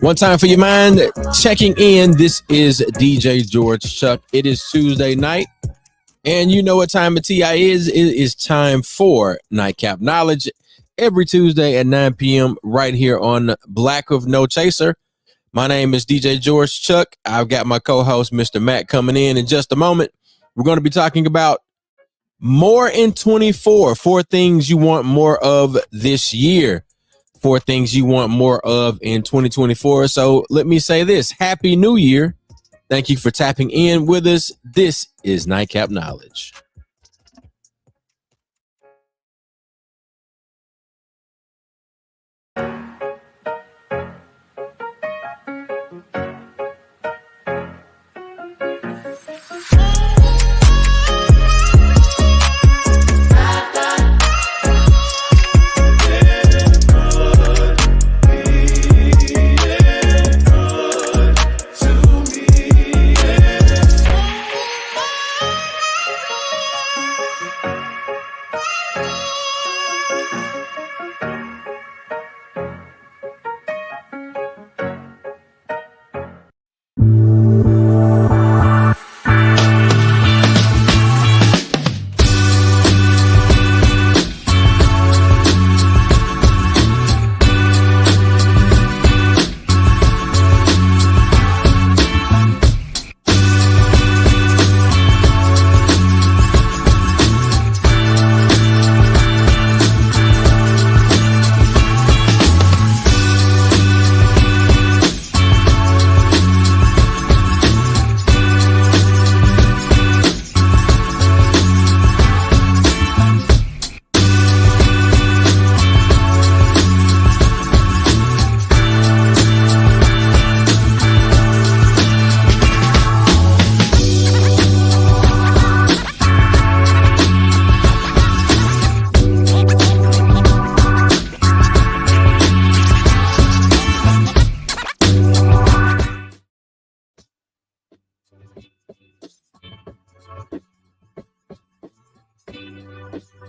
One time for your mind, checking in. This is DJ George Chuck. It is Tuesday night, and you know what time of TI is. It is time for Nightcap Knowledge every Tuesday at 9 p.m. right here on Black of No Chaser. My name is DJ George Chuck. I've got my co-host, Mr. Matt, coming in just a moment. We're going to be talking about more in 24, 4 things you want more of this year. 4 things you want more of in 2024. So let me say this. Happy New Year. Thank you for tapping in with us. This is Nightcap Knowledge.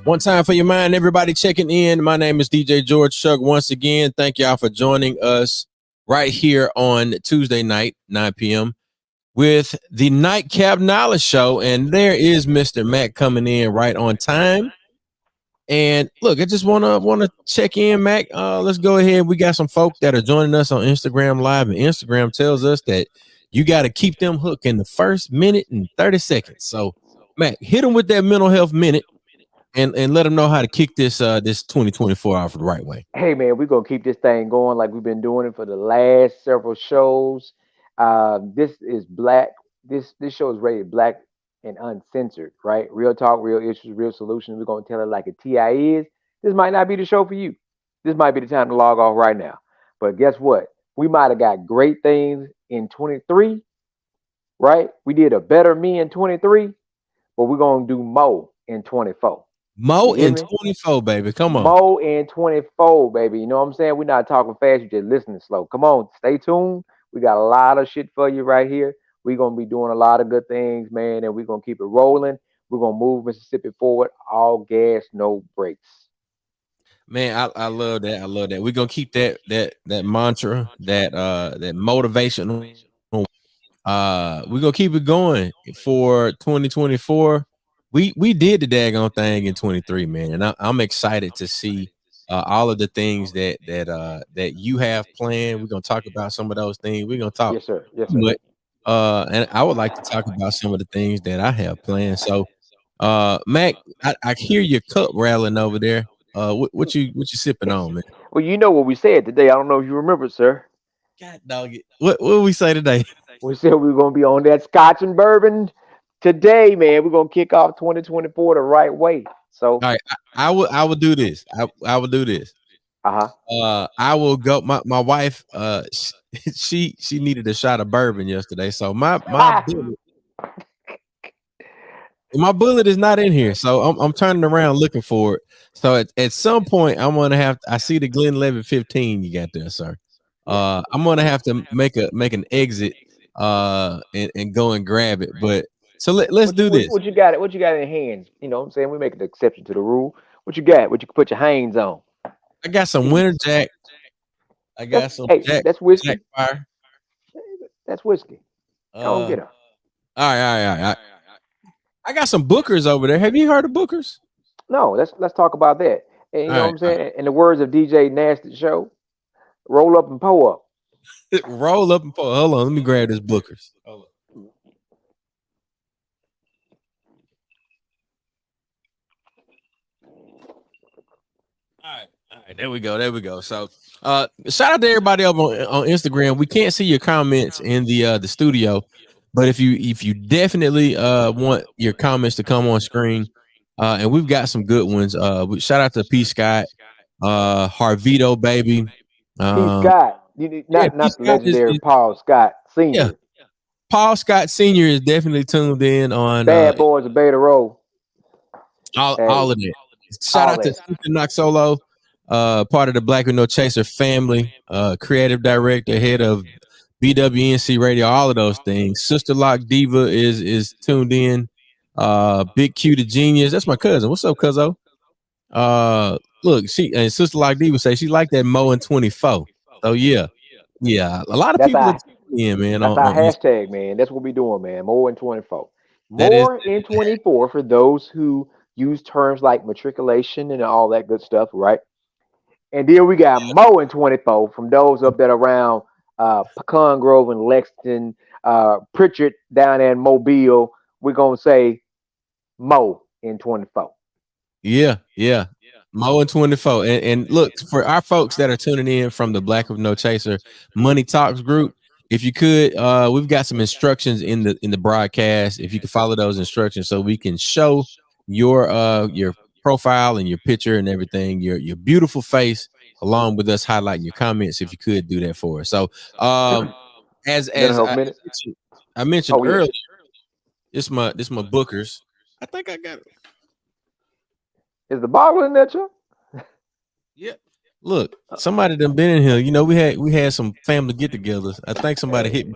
One time for your mind, everybody checking in. My name is DJ George Chuck. Once again, thank y'all for joining us right here on Tuesday night, 9 p.m. with the Nightcap Knowledge Show. And there is Mr. Matt coming in right on time. And look, I just want to check in, Mac. Let's go ahead. We got some folk that are joining us on Instagram Live, and Instagram tells us that you got to keep them hooked in the first minute and 30 seconds. So, Mac, hit them with that mental health minute. And let them know how to kick this 2024 off the right way. Hey man, we're gonna keep this thing going like we've been doing it for the last several shows. This is black. This show is rated black and uncensored, right? Real talk, real issues, real solutions. We're gonna tell it like a TI is. This might not be the show for you. This might be the time to log off right now. But guess what? We might have got great things in 23, right? We did a better me in 23, but we're gonna do more in 24. Mo in 24, baby. Come on. Mo in 24, baby. You know what I'm saying? We're not talking fast. You're just listening slow. Come on. Stay tuned. We got a lot of shit for you right here. We're going to be doing a lot of good things, man, and we're going to keep it rolling. We're going to move Mississippi forward. All gas, no brakes. Man, I love that. I love that. We're going to keep that mantra, that motivation. We're going to keep it going for 2024. We did the daggone thing in 23, man, and I'm excited to see all of the things that you have planned. We're gonna talk about some of those things. We're gonna talk, yes, sir. But and I would like to talk about some of the things that I have planned. So, Mac, I hear your cup rattling over there. What you sipping on, man? Well, you know what we said today. I don't know if you remember, sir. God dog it. What we say today? We said we were gonna be on that Scotch and bourbon today, man. We're gonna kick off 2024 the right way. So, All right, I will do this. I will do this. uh I will go. My wife, she needed a shot of bourbon yesterday, so huh. my bullet is not in here. So I'm turning around looking for it. So at some point I'm gonna have. I see the Glenlivet 15 you got there, sir. Yeah. I'm gonna have to make an exit, and go and grab it. But so let's do this. What you got? What you got in your hands? You know what I'm saying? We make an exception to the rule. What you got? What you can put your hands on? I got some See, Winter Jack. I that's got some hey, that's Jack whiskey. Fire. That's whiskey. Go on, Uh, get her. all right. I got some Bookers over there. Have you heard of Bookers? No, let's talk about that. And you All know what right, I'm saying? In the words of DJ Nasty Show, roll up and pull up. roll up and pull. Hold on, let me grab this Bookers. Hold on. All right, there we go. So, shout out to everybody over on Instagram. We can't see your comments in the studio, but if you definitely want your comments to come on screen, and we've got some good ones. Shout out to P Scott, Harvito baby, P. um, Scott, yeah, P not the Scott legendary is Paul Scott yeah. Sr. Paul Scott Senior is definitely tuned in on Bad Boys of Beta Roll. all Hey, of it. Shout all out to that. Stephen Noxolo, part of the Black with No Chaser family, creative director, head of BWNC Radio, all of those things. Sister Lock Diva is tuned in. Big Q the Genius. That's my cousin. What's up, cuzzo? Look, she and Sister Lock Diva say she like that Mo and 24. So yeah. A lot of That's people are our tuning in, man, that's on, our on Instagram. hashtag, man. That's what we doing, man. More in 24. That is More in 24 for those who use terms like matriculation and all that good stuff, right? And then we got Mo in 24 from those up that around Pecan Grove and Lexington, Pritchard down in Mobile. We're gonna say Mo in 24. Yeah. Mo and 24. And look, for our folks that are tuning in from the Black with No Chaser Money Talks group, if you could, we've got some instructions in the broadcast. If you could follow those instructions so we can show your profile and your picture and everything, your beautiful face, along with us highlighting your comments, if you could do that for us. So as Mental as health minute. I mentioned Oh yeah. earlier, this my bookers. I think I got it. Is the bottle in there, Chuck? Yeah. Look, somebody done been in here. You know, we had some family get-togethers. I think somebody Hey, hit me.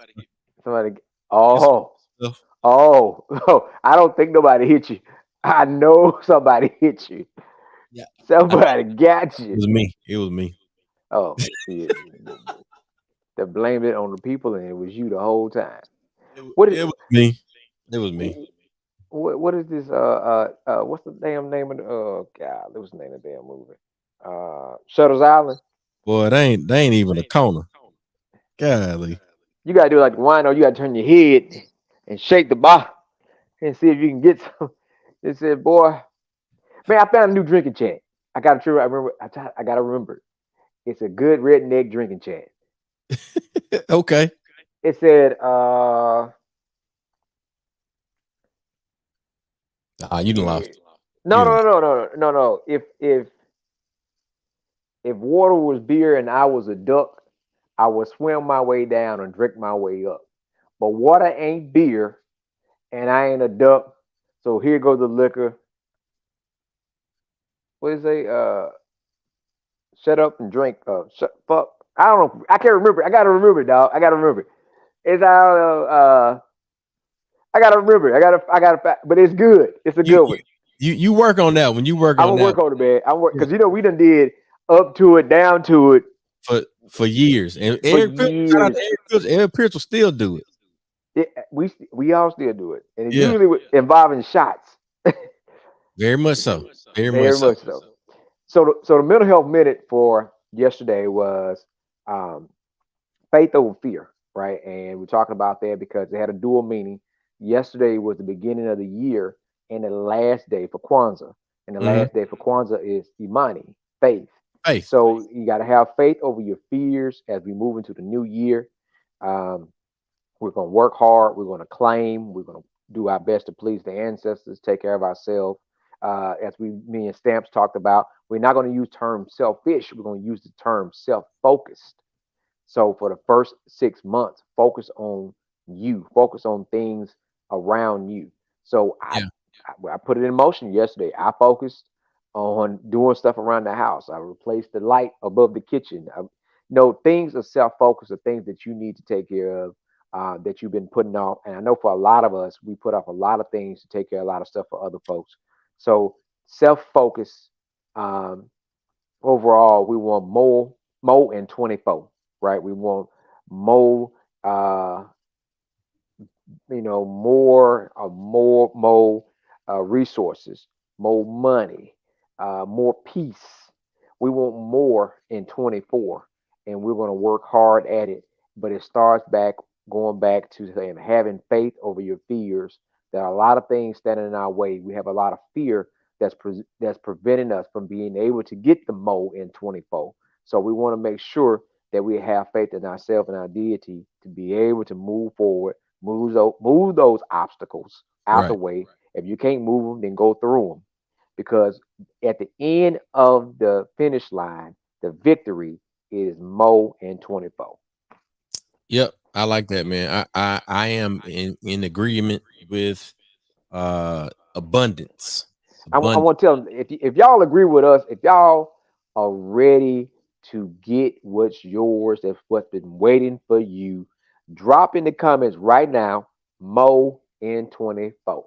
somebody. It's Oh, stuff. oh, oh! I don't think nobody hit you. I know somebody hit you. Yeah, I think Somebody got it you. was me. It was me. Oh, see, they blamed it on the people, and it was you the whole time. What is It was me. It was me. what is this? What's the damn name of the? Oh God, what's the name of the damn movie? Shutters Island. Boy, they ain't even a corner. Golly. You gotta do like the wino. You gotta turn your head and shake the bottle and see if you can get some. It said, "Boy, man, I found a new drinking chat. I gotta try. I remember. I gotta remember. It's a good redneck drinking chat. Okay. It said, You done eh, lost. no, You done no, lost. no, no, no, no, no. If water was beer and I was a duck, I would swim my way down and drink my way up. But water ain't beer, and I ain't a duck. So here goes the liquor. What is it? Shut up and drink. Fuck. I don't know. I can't remember. I gotta remember, dog. I gotta remember. It's out of. I gotta remember. I gotta. But it's good. It's a You good you one. you work on that one. You work I'm on gonna that work one. on it, man. I'm work Yeah. because we done did up to it, down to it For years. And for Eric Pierce, shout out to years. Eric Pierce. Eric Pierce will still do it. We all still do it, and it's Yeah. usually involving shots. Very much so. Very much Very so. much so. So the mental health minute for yesterday was um, faith over fear, right? And we're talking about that because it had a dual meaning. Yesterday was the beginning of the year and the last day for Kwanzaa. And the Mhm. last day for Kwanzaa is Imani, faith. Faith. So you got to have faith over your fears as we move into the new year. Um, we're going to work hard. We're going to claim. We're going to do our best to please the ancestors, take care of ourselves. As me and Stamps talked about, we're not going to use term selfish. We're going to use the term self-focused. So for the first 6 months, focus on you. Focus on things around you. So Yeah. I put it in motion yesterday. I focused on doing stuff around the house. I replaced the light above the kitchen. Things of self focus are things that you need to take care of, that you've been putting off. And I know for a lot of us, we put off a lot of things to take care of a lot of stuff for other folks. So self focus. Um, Overall, we want more in 24, right? We want more, uh, more resources, more money, more peace. We want more in 24, and we're going to work hard at it. But it starts going back to saying having faith over your fears. There are a lot of things standing in our way. We have a lot of fear that's preventing us from being able to get the mo in 24. So we want to make sure that we have faith in ourselves and our deity to be able to move forward, move those obstacles out the Right. way. If you can't move them, then go through them. Because at the end of the finish line, the victory is Mo and 24. Yep. I like that, man. I am in agreement with abundance. I Abundance. want to tell them if y'all agree with us, if y'all are ready to get what's yours, that's what's been waiting for you, drop in the comments right now, Mo in 24.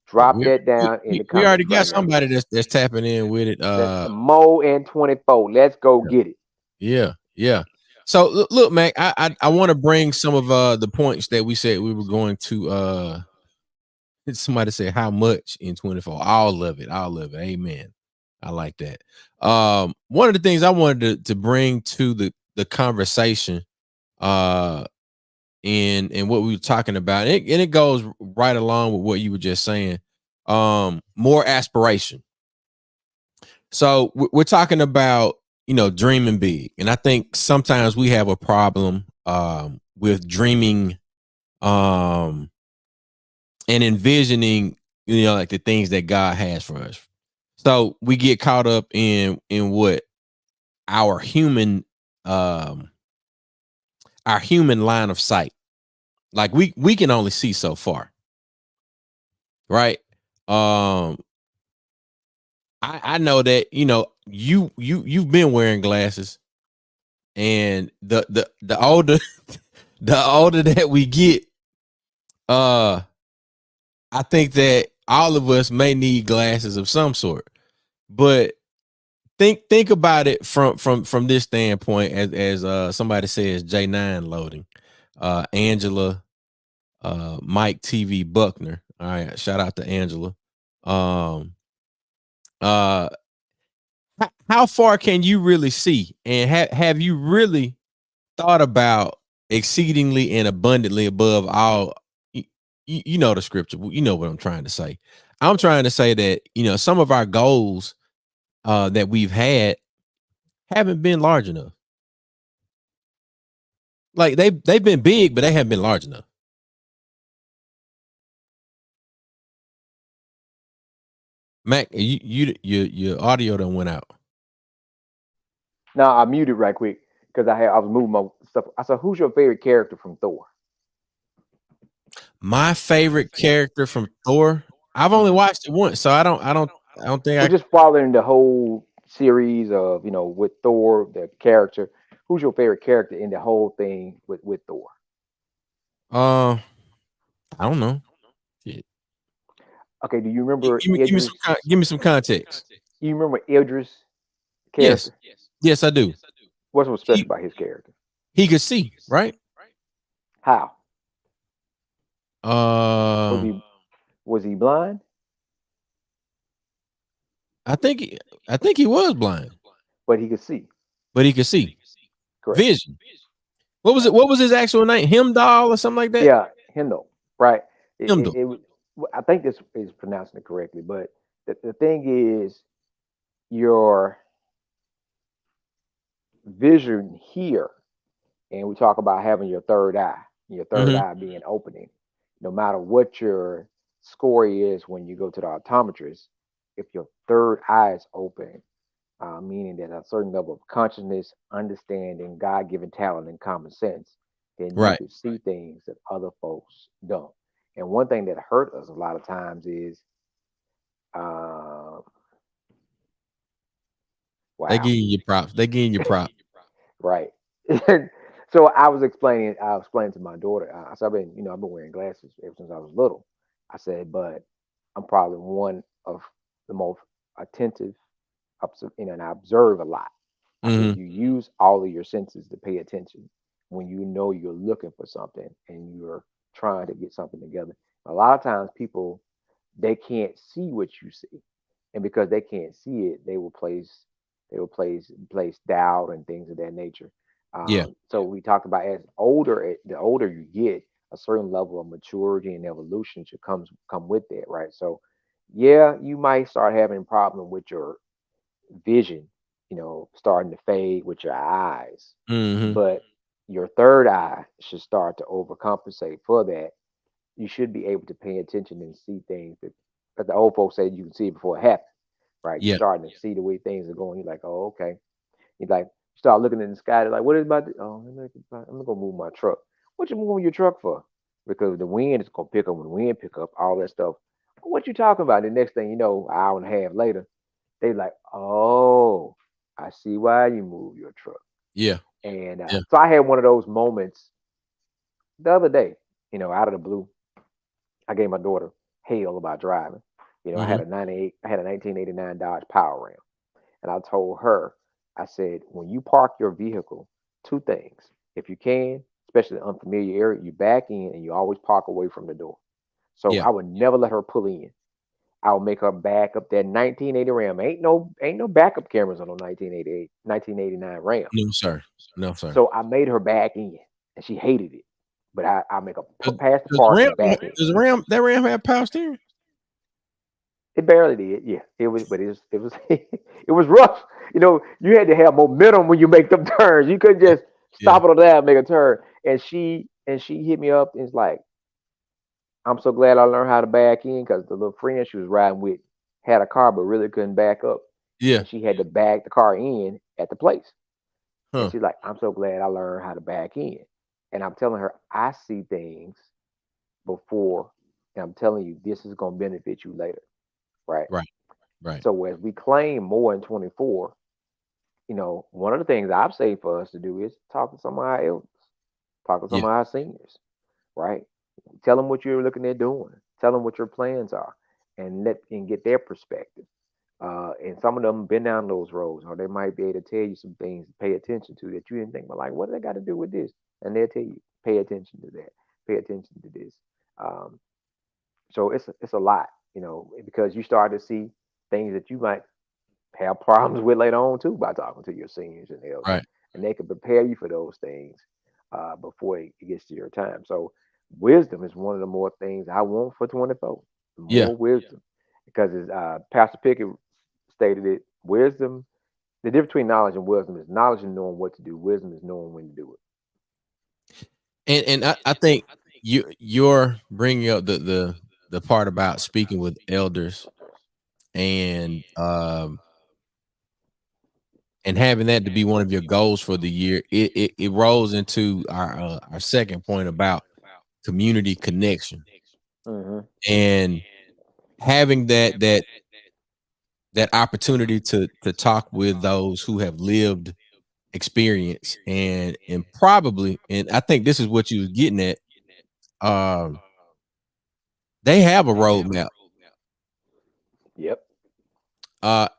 Drop We, that down in the we already comments got right now. somebody that's tapping in with it. That's Mo and 24. Let's go Yeah. get it. Yeah. Yeah. So look, Mac, I want to bring some of the points that we said we were going to somebody said how much in 24. All of it. All of it. Amen. I like that. One of the things I wanted to bring to the conversation uh and what we were talking about, and it goes right along with what you were just saying. More aspiration. So we're talking about, dreaming big, and I think sometimes we have a problem with dreaming um and envisioning, like the things that God has for us. So we get caught up in what our human um our human line of sight. Like we can only see so far, right? Um I know that, you've been wearing glasses, and the older the older that we get, uh I think that all of us may need glasses of some sort. But think about it from this standpoint, as somebody says, J9 loading. Angela, Mike TV Buckner. All right, shout out to Angela. Um uh how far can you really see, and have you really thought about exceedingly and abundantly above all? You know the scripture, you know what I'm trying to say. I'm trying to say that, some of our goals that we've had haven't been large enough. Like they've been big, but they haven't been large enough. Mac, your audio done went out. Now I muted right quick because I was moving my stuff. I said, "Who's your favorite character from Thor?" My favorite character from Thor. I've only Mhm. watched it once, so I don't think We're I. just following the whole series of with Thor, the character. Who's your favorite character in the whole thing with Thor? Uh, I don't know. Shit. Okay, do you remember Give Idris? give me some context. You remember Idris Yes, character? yes, I do. What's so special He about his character? he could see, right? How was Um, he? Was he blind? I think I think he was blind, But he could see. but he could see. Correct. Vision. What was it? What was his actual name? Himdall or something like that? Yeah, Hendo. Right. Himdall. I think this is pronouncing it correctly, but the thing is, your vision here, and we talk about having your third Hmm. eye being opening. No matter what your score is when you go to the optometrist, if your third eye is open, meaning that a certain level of consciousness, understanding, God given talent, and common sense, then you Right. could see things that other folks don't. And one thing that hurt us a lot of times is, uh, They wow, give you props. They give you props. right. So I was explaining to my daughter. I said, I've been wearing glasses ever since I was little. I said, but I'm probably one of the most attentive, and I observe a lot. I said, Hmm. you use all of your senses to pay attention when you know you're looking for something and you're trying to get something together. A lot of times people, they can't see what you see, and because they can't see it, they will place doubt and things of that nature. Yeah. So we talked about, the older you get, a certain level of maturity and evolution should come with that, right? So yeah, you might start having a problem with your vision, starting to fade with your eyes. Hmm. But your third eye should start to overcompensate for that. You should be able to pay attention and see things that, as the old folks say, you can see it before it happens, right? You're Yeah. starting to see the way things are going. You're like, oh, okay. You're like, start looking in the sky. They're like, what is about to, oh, I'm gonna move my truck. What you moving your truck for? Because the wind is gonna pick up. When the wind pick up, all that stuff. What you talking about? The next thing you know, an hour and a half later, they like, oh, I see why you move your truck. Yeah. And Yeah. so I had one of those moments the other day, out of the blue. I gave my daughter hell about driving. I Hmm. had a 1989 Dodge Power Ram, and I told her, I said, when you park your vehicle, two things. If you can, especially in unfamiliar area, you back in and you always park away from the door. So Yeah. I would never let her pull in. I would make her back up that 1980 Ram. Ain't no backup cameras on no 1988, 1989 Ram. No, sir. No, sir. So I made her back in, and she hated it. But I make her Does, pass the does park Ram and back in. that Ram have power steering? It barely did. Yeah, it was it was rough. You had to have momentum when you make them turns. You couldn't Yeah. just Yeah. stop it on that and make a turn. And she hit me up and it's like, I'm so glad I learned how to back in, because the little friend she was riding with had a car but really couldn't back up, Yeah. and she had to back the car in at the place. And Huh. she's like, I'm so glad I learned how to back in. And I'm telling her, I see things before, and I'm telling you, this is going to benefit you later, right? Right. Right. So as we claim more in 24, one of the things I've saved for us to do is talk to some of our elders, talk to some Yeah. of our seniors, right? Tell them what you're looking at doing. Tell them what your plans are, and get their perspective. And some of them been down those roads, or they might be able to tell you some things to pay attention to that you didn't think. But like, what do they got to do with this? And they'll tell you, pay attention to that. Pay attention to this. Um, so it's a lot, because you start to see things that you might have problems with later on too by talking to your seniors and elders, Right. and they can prepare you for those things before it gets to your time. So wisdom is one of the more things I want for 24. Yeah. More wisdom, because as Pastor Pickett stated it, wisdom. The difference between knowledge and wisdom is knowledge and knowing what to do. Wisdom is knowing when to do it. And I think you're bringing up the part about speaking with elders and and having that to be one of your goals for the year. It rolls into our second point about community connection Hmm. and having that opportunity to talk with those who have lived experience and probably, and I think this is what you was getting at. um they have a roadmap, Yep.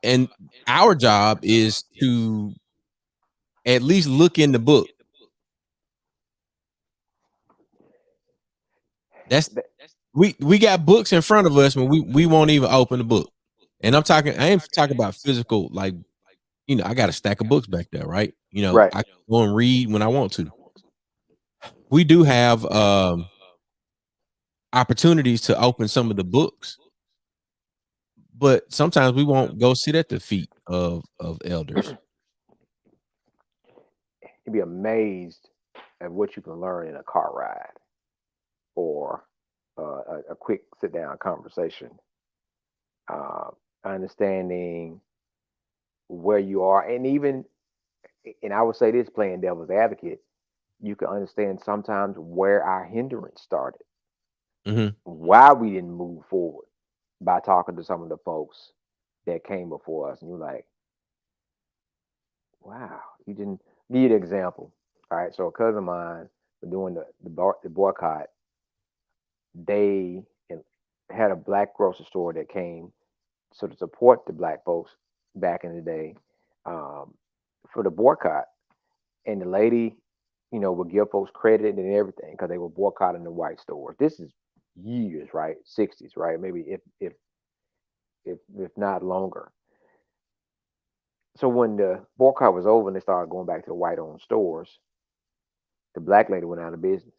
and our job is to at least look in the book. That's Th- we got books in front of us when we won't even open the book. And I ain't talking about physical, like, I got a stack of books back there, right? Right. I can go and read when I want to. We do have opportunities to open some of the books, but sometimes we won't go sit at the feet of elders. you'd be amazed at what you can learn in a car ride or a quick sit down conversation. Uh, Understanding where you are, and even, and I would say this, playing devil's advocate, you can understand sometimes where our hindrance started, Hmm. why we didn't move forward by talking to some of the folks that came before us. And you're like, wow, you didn't need an example. All right. So a cousin of mine was doing the boycott. They had a black grocery store that came so to support the black folks back in the day, um, for the boycott. And the lady, would give folks credit and everything because they were boycotting the white stores. This is years, right? 60s, right? Maybe if not longer. So when the boycott was over and they started going back to the white-owned stores, the black lady went out of business.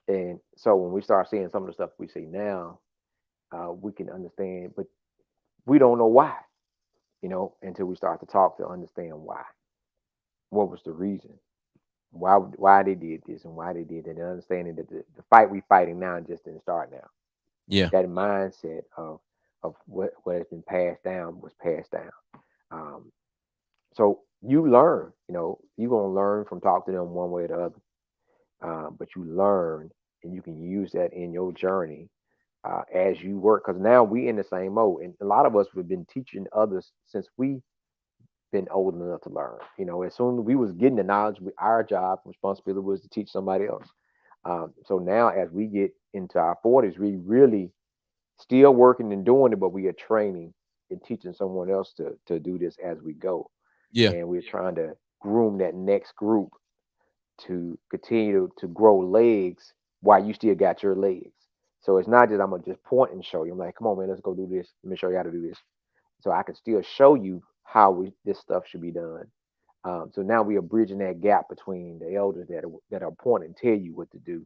And so when we start seeing some of the stuff we see now, we can understand, but we don't know why, until we start to talk to understand why. What was the reason? Why they did this and why they did that, and understanding that the fight we fighting now just didn't start now. Yeah. That mindset of what has been passed down was passed down. Um, so you learn, you're gonna learn from talking to them one way or the other. But you learn and you can use that in your journey as you work. Because now we in the same mode, and a lot of us have been teaching others since we been old enough to learn. As soon as we was getting the knowledge, our job responsibility was to teach somebody else. So now, as we get into our 40s, we really still working and doing it, but we are training and teaching someone else to do this as we go, Yeah. and we're trying to groom that next group to continue to grow legs while you still got your legs. So it's not just I'm gonna just point and show you. I'm like, come on, man, let's go do this. Let me show you how to do this. So I can still show you how this stuff should be done. So now we are bridging that gap between the elders that are pointing and tell you what to do,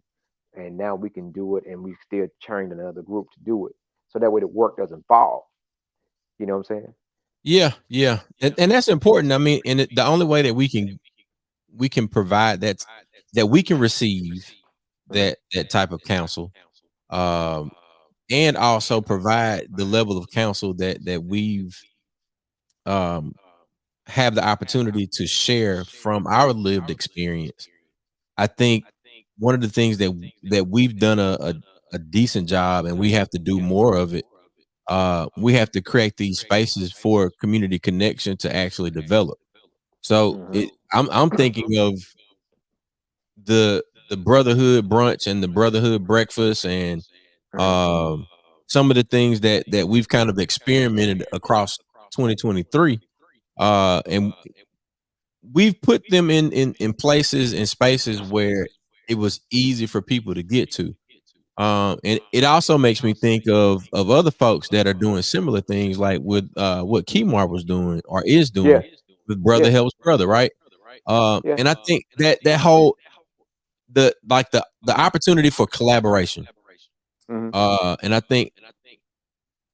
and now we can do it, and we still train another group to do it. So that way the work doesn't fall. You know what I'm saying? Yeah. Yeah. And that's important. I mean, and the only way that we can provide that we can receive Hmm. that type of counsel, um, and also provide the level of counsel that we've um have the opportunity to share from our lived experience. I think one of the things that we've done a decent job, and we have to do more of it. We have to create these spaces for community connection to actually develop. So Hmm. I'm thinking of the brotherhood brunch and the brotherhood breakfast, and Hmm. um, some of the things that we've kind of experimented across 2023. And we've put them in places and spaces where it was easy for people to get to. And it also makes me think of other folks that are doing similar things, like with what Kemar was doing or is Yeah. doing with Yeah. Brother Helps Brother, right? Yeah. And I think that whole the opportunity for collaboration. Hmm. And I think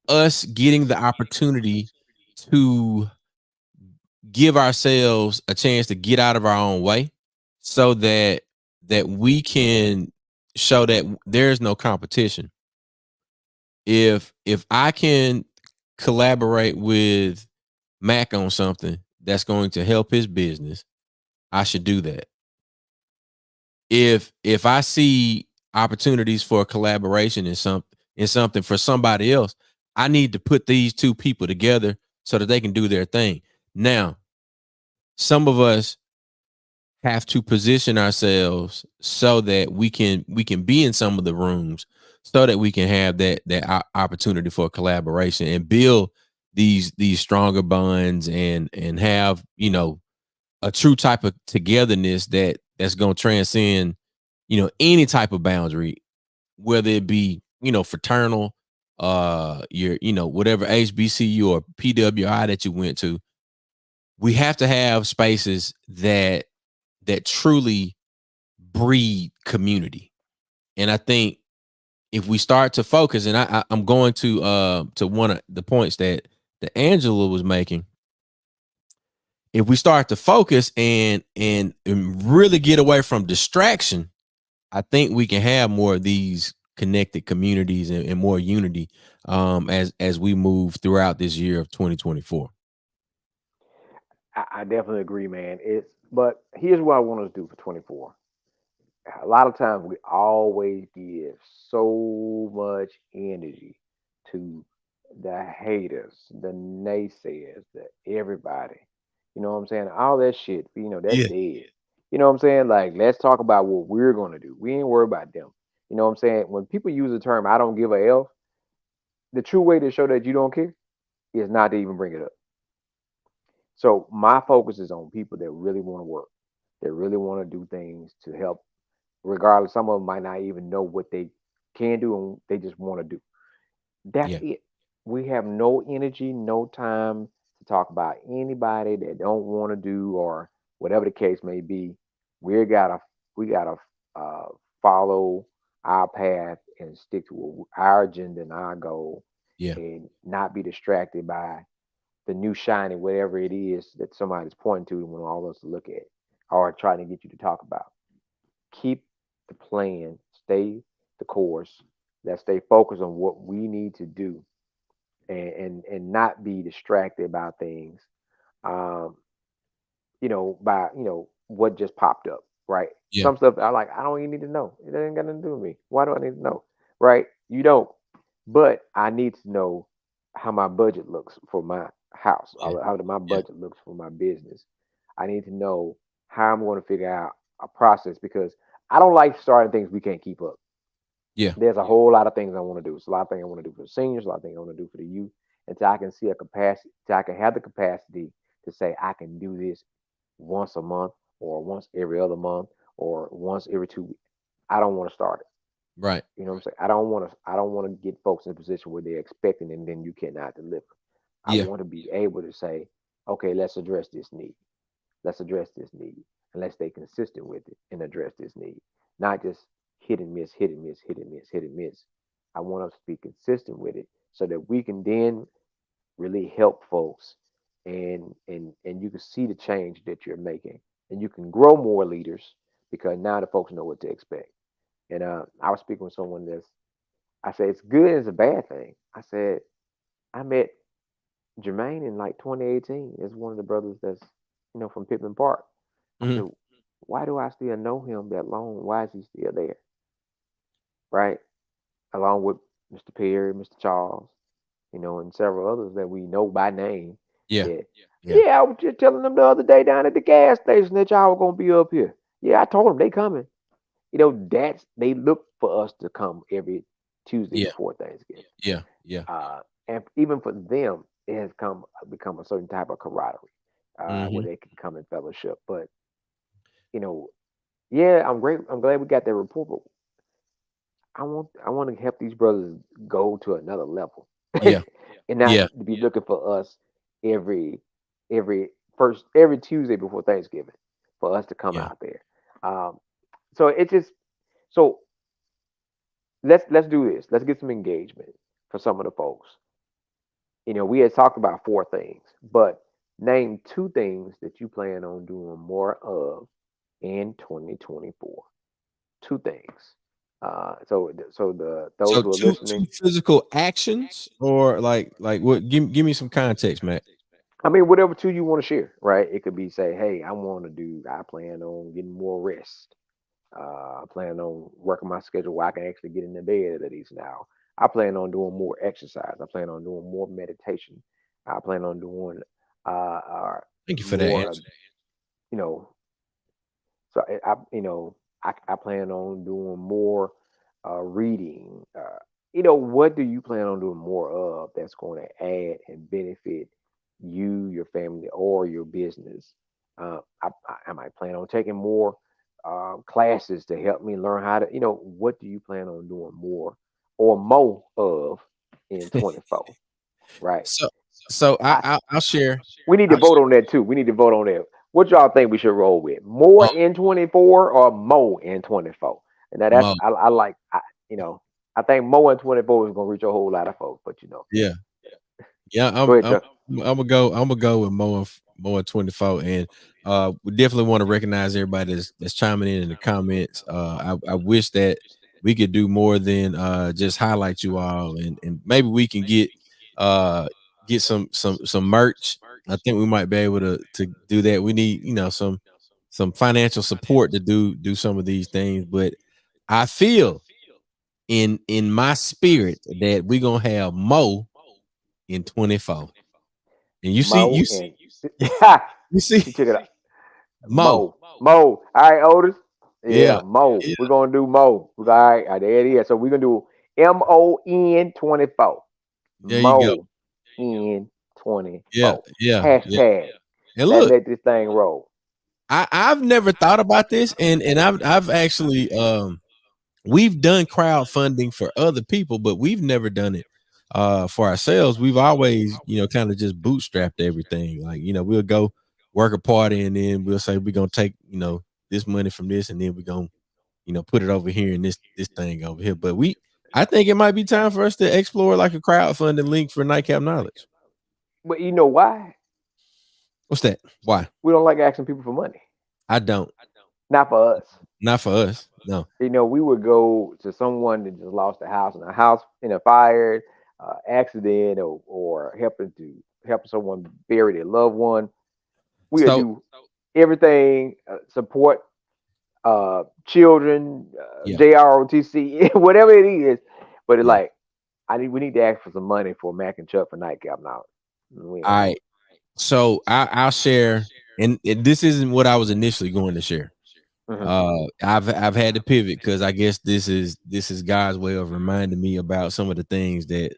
us getting the opportunity to give ourselves a chance to get out of our own way, so that we can show that there's no competition. If I can collaborate with Mac on something that's going to help his business, I should do that. If I see opportunities for collaboration in something for somebody else, I need to put these two people together so that they can do their thing. Now, some of us have to position ourselves so that we can be in some of the rooms, so that we can have that opportunity for collaboration and build these stronger bonds, and have a true type of togetherness that's going to transcend any type of boundary, whether it be fraternal, your whatever HBCU or PWI that you went to. We have to have spaces that truly breed community. And I think if we start to focus, and I'm going to one of the points that Angela was making, if we start to focus and really get away from distraction, I think we can have more of these connected communities and more unity as we move throughout this year of 2024. I definitely agree, man. But here's what I want us to do for 24. A lot of times we always give so much energy to the haters, the naysayers, the everybody. You know what I'm saying? All that shit, that's Yeah, dead. You know what I'm saying? Like, let's talk about what we're gonna do. We ain't worried about them. You know what I'm saying? When people use the term "I don't give a F," the true way to show that you don't care is not to even bring it up. So my focus is on people that really want to work, that really want to do things to help regardless. Some of them might not even know what they can do and they just want to do. That's yeah, it. We have no energy, no time to talk about anybody that don't want to do or whatever the case may be. We gotta uh, follow our path and stick to our agenda and our goal, yeah, and not be distracted by the new shiny whatever it is that somebody's pointing to and want all of us to look at or trying to get you to talk about. Keep the plan, stay the course, let's stay focused on what we need to do, and not be distracted by things. Um, by what just popped up, right? yeah, Some stuff I like, I don't even need to know. It ain't got nothing to do with me. Why do I need to know? Right? You don't. But I need to know how my budget looks for my house, yeah, or how my yeah, budget looks for my business. I need to know how I'm going to figure out a process because I don't like starting things we can't keep up. yeah, There's a whole lot of things I want to do. It's a lot of things I want to do for the seniors, a lot of things I want to do for the youth, until I can see a capacity, until I can have the capacity to say I can do this once a month or once every other month or once every 2 weeks. I don't want to start it. right. You know what I'm saying? I don't want to get folks in a position where they're expecting and then you cannot deliver. I Yeah, want to be able to say, okay, let's address this need. Let's address this need. And let's stay consistent with it and address this need. Not just hit and miss, hit and miss, hit and miss, hit and miss. I want us to be consistent with it so that we can then really help folks, and you can see the change that you're making, and you can grow more leaders because now the folks know what to expect. And I was speaking with someone that's, I said it's good and it's a bad thing. I said I met Jermaine in like 2018. It's one of the brothers that's from Pittman Park. I hmm, said, why do I still know him that long? Why is he still there? Right? Along with Mr. Perry, Mr. Charles, and several others that we know by name. yeah, That, yeah, yeah, I was just telling them the other day down at the gas station that y'all were gonna be up here. Yeah, I told them they coming. They look for us to come every Tuesday yeah, before Thanksgiving. yeah, yeah. And even for them, it has become a certain type of camaraderie, where Hmm. they can come in fellowship. But you know, yeah, I'm great. I'm glad we got that report. But I want to help these brothers go to another level, Yeah, and not yeah, to be looking for us every every Tuesday before Thanksgiving for us to come yeah, out there. Um, so it just so let's do this. Let's get some engagement for some of the folks. We had talked about four things, but name two things that you plan on doing more of in 2024. Two things. So the those So who are two listening, physical actions, or like what? Give me some context, Matt. I mean, whatever two you want to share, right? It could be say, hey, I plan on getting more rest. I plan on working my schedule where I can actually get in the bed at least now. I plan on doing more exercise. I plan on doing more meditation. I plan on doing Thank you for that more, answer. you know, So I plan on doing more reading. What do you plan on doing more of that's going to add and benefit you, your family, or your business? I might plan on taking more classes to help me learn how to. What do you plan on doing more or of in 24? Right. So so I I'll share. We need to I'll vote share on that too. We need to vote on that. What y'all think we should roll with? More Mo, in 24 or Mo in 24? And now that's Mo. I like you know I think Mo in 24 is gonna reach a whole lot of folks. But Yeah, yeah. go ahead, I'm Chuck. I'm gonna go. I'm gonna go with Mo more 24. And we definitely want to recognize everybody that's chiming in the comments. I wish that we could do more than just highlight you all, and maybe we can uh get some merch. I think we might be able to do that. We need, some financial support to do some of these things, but I feel in my spirit that we're gonna have Mo in 24. And you see, Mo and you, you see you took it. Mo. Mo. All right, Otis. Yeah, Yeah, Mo. We're gonna do Mo. All right, there it is. So we're gonna do MON24. there you go. Mo in Yeah, 24. yeah, yeah. Hashtag. And Let's look, let this thing roll. I've never thought about this, and I've actually we've done crowdfunding for other people, but we've never done it for ourselves. We've always, kind of just bootstrapped everything. Like, we'll go work a party, and then we'll say we're gonna take, this money from this, and then we're gonna, put it over here and this thing over here. But I think it might be time for us to explore like a crowdfunding link for Nightcap Knowledge. But you know why? What's that? Why? We don't like asking people for money. I don't. Not for us. Not for us. No. We would go to someone that just lost a house in a house in a fire, accident, or help someone bury their loved one. We would So do everything, support children, yeah, JROTC, whatever it is. But it yeah. like we need to ask for some money for Mac and Chuck for Nightcap now. We ain't All gonna do right. So I'll share, and this isn't what I was initially going to share. it. I've had to pivot because I guess this is God's way of reminding me about some of the things that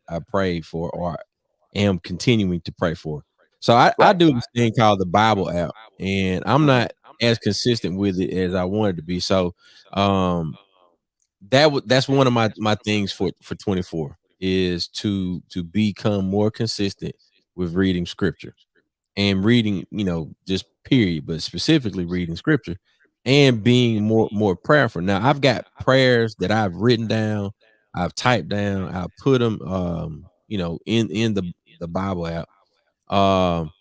I prayed for or am continuing to pray for. So I Right. do this thing called the Bible app, and I'm not as consistent with it as I wanted to be. So um that's one of my things for 24 is to become more consistent with reading scripture and reading, just period, but specifically reading scripture and being more prayerful. Now I've got prayers that I've written down, I've typed down, I put them, in the Bible app. Um,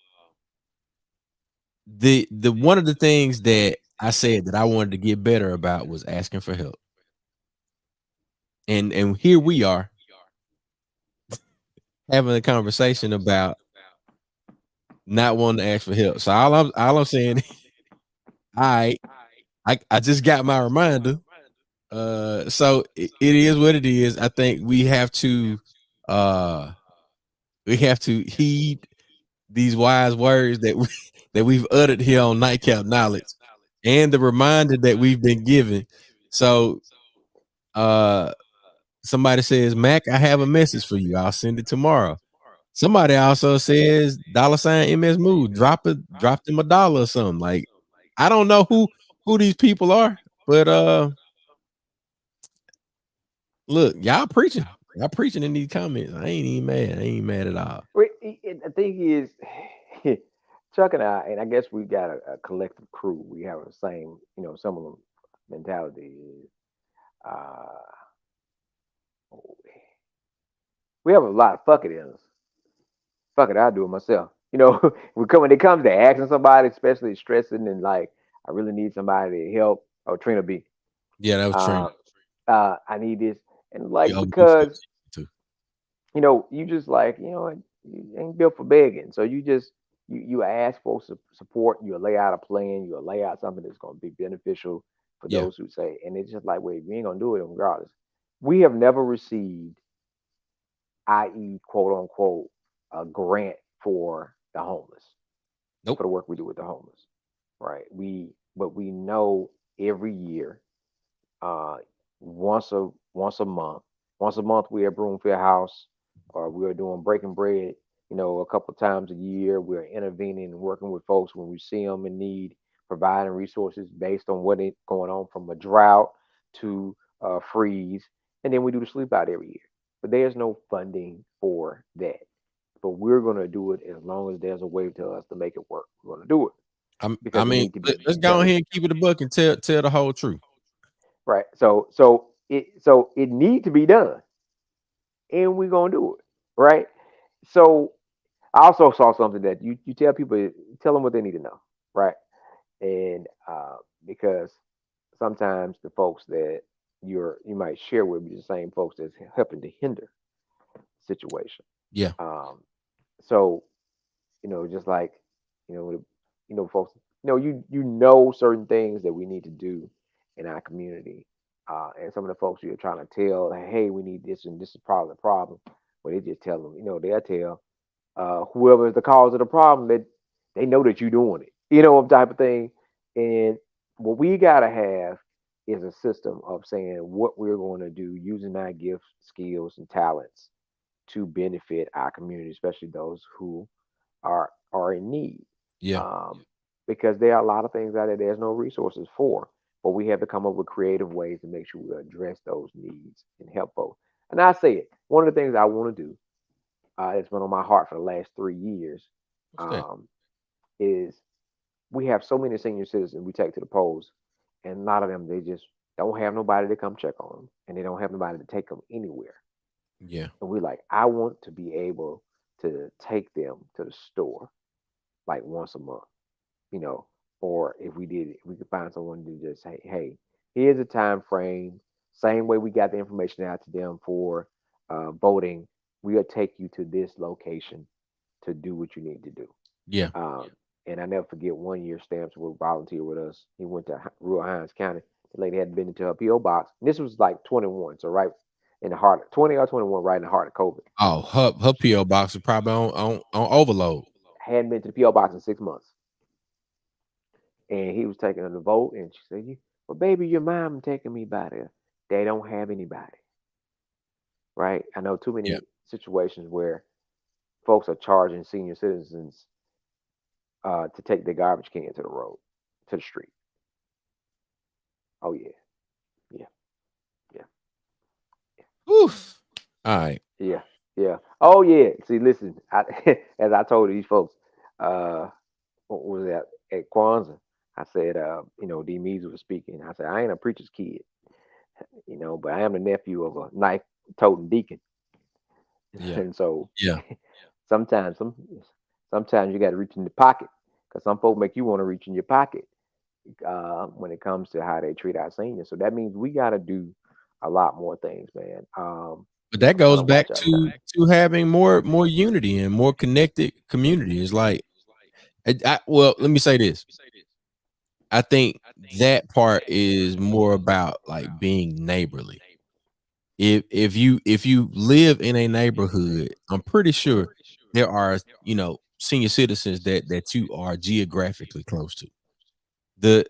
the one of the things that I said that I wanted to get better about was asking for help, and here we are having a conversation about not wanting to ask for help. So all I'm saying, I I just got my reminder. So it is what it is. I think uh we have to heed these wise words that we've uttered here on Nightcap Knowledge and the reminder that we've been given. So uh somebody says, Mac, I have a message for you. I'll send it tomorrow. Somebody also says $ MS Mood. Drop them $1 or something. Like, I don't know who these people are, but look, y'all preaching. Y'all preaching in these comments. I ain't even mad. I ain't mad at all. The thing is, Chuck and I guess we got a collective crew. We have the same, similar mentality. Uh, we have a lot of fuck it in us. Fuck it, I'll do it myself. When it comes to asking somebody, especially stressing and like, I really need somebody to help. Oh, Trina B. Yeah, that was Trina. Uh, I need this, and You like owe me because 50 too. you just like you ain't built for begging, so you just you ask for support. You lay out a plan. You lay out something that's going to be beneficial for Yeah. those who say, and it's just like, wait, we ain't gonna do it regardless. We have never received, i.e., quote unquote, a grant for the homeless, for Nope. the work we do with the homeless, right? But we know every year, uh, once a month, we at Broomfield House, or we are doing breaking bread. A couple times a year, we're intervening and working with folks when we see them in need, providing resources based on what is going on, from a drought to freeze, and then we do the sleep out every year. But there's no funding for that. But we're going to do it as long as there's a way to us to make it work. We're going to do it I because it mean, needs to be let's go done. ahead and keep it a buck and tell the whole truth. Right. So it needs to be done, and we're gonna do it. Right. So I also saw something that you tell people, tell them what they need to know, right? And because sometimes the folks that you might share with be the same folks that's helping to hinder the situation. Yeah. Um, so just like folks, you know certain things that we need to do in our community, and some of the folks you're trying to tell, like, hey, we need this, and this is part of the problem. Well, they just tell them, they'll tell whoever is the cause of the problem that they know that you're doing it, type of thing. And what we gotta have is a system of saying what we're going to do using our gifts, skills, and talents to benefit our community, especially those who are in need. Yeah. Um, because there are a lot of things out there there's no resources for, but we have to come up with creative ways to make sure we address those needs and help folks. And I say it, one of the things I want to do, it's been on my heart for the last 3 years, What's that? um, is we have so many senior citizens we take to the polls, and a lot of them they just don't have nobody to come check on them, and they don't have nobody to take them anywhere. Yeah. And we like, I want to be able to take them to the store like once a month, you know, or if we did it, we could find someone to just say, hey, here's a time frame. Same way we got the information out to them for voting, we'll take you to this location to do what you need to do. Yeah. Um, and I never forget 1 year Stamps would volunteer with us. He went to rural Hines County. The lady had been into her PO box. And this was like 21, so right in the heart, 20 or 21, right in the heart of COVID. Oh, her PO box is probably on overload. Hadn't been to the PO box in 6 months, and he was taking her to vote, and she said, "Well, baby, your mom taking me by there. They don't have anybody, right? I know too Yeah. many situations where folks are charging senior citizens to take their garbage can to the road, to the street. Oh yeah, yeah, yeah, Oof. All right. yeah, yeah. Oh yeah. See, listen, as I told these folks, uh, what was that at Kwanzaa? I said, D. Mees was speaking. I said, I ain't a preacher's kid, but I am the nephew of a knife toting deacon. Yeah. And so Yeah. sometimes sometimes you got to reach in the pocket because some folks make you want to reach in your pocket when it comes to how they treat our seniors. So that means we got to do a lot more things, man. But that I'm trying goes to back watch our to time. having more unity and more connected community. It's like, well, let me say this. I think that part is more about like being neighborly. If you live in a neighborhood, I'm pretty sure there are, senior citizens that you are geographically close to. The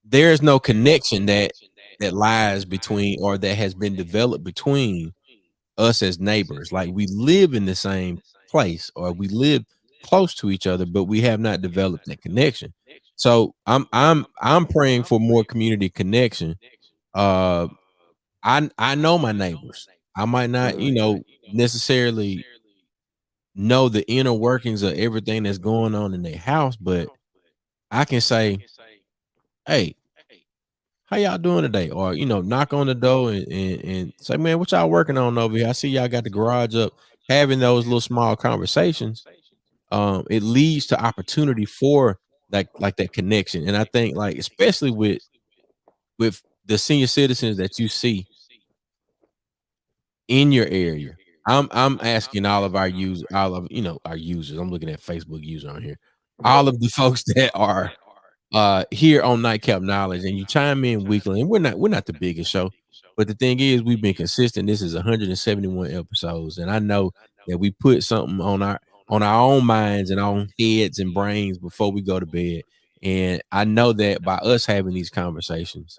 there is no connection that lies between, or that has been developed between us as neighbors. Like, we live in the same place, or we live close to each other, but we have not developed that connection. So I'm praying for more community connection. Uh, I know my neighbors. I might not, Mhm. necessarily know the inner workings of everything that's going on in their house, but I can say, "Hey, how y'all doing today?" Or, knock on the door and say, "Man, what y'all working on over here? I see y'all got the garage up." Having those little small conversations, it leads to opportunity for like that connection. And I think, like, especially with the senior citizens that you see in your area. I'm asking all of our users, all of our users. I'm looking at Facebook user on here. All of the folks that are here on Nightcap Knowledge, and you chime in weekly. And we're not the biggest show, but the thing is, we've been consistent. This is 171 episodes, and I know that we put something on our own minds and on heads and brains before we go to bed. And I know that by us having these conversations,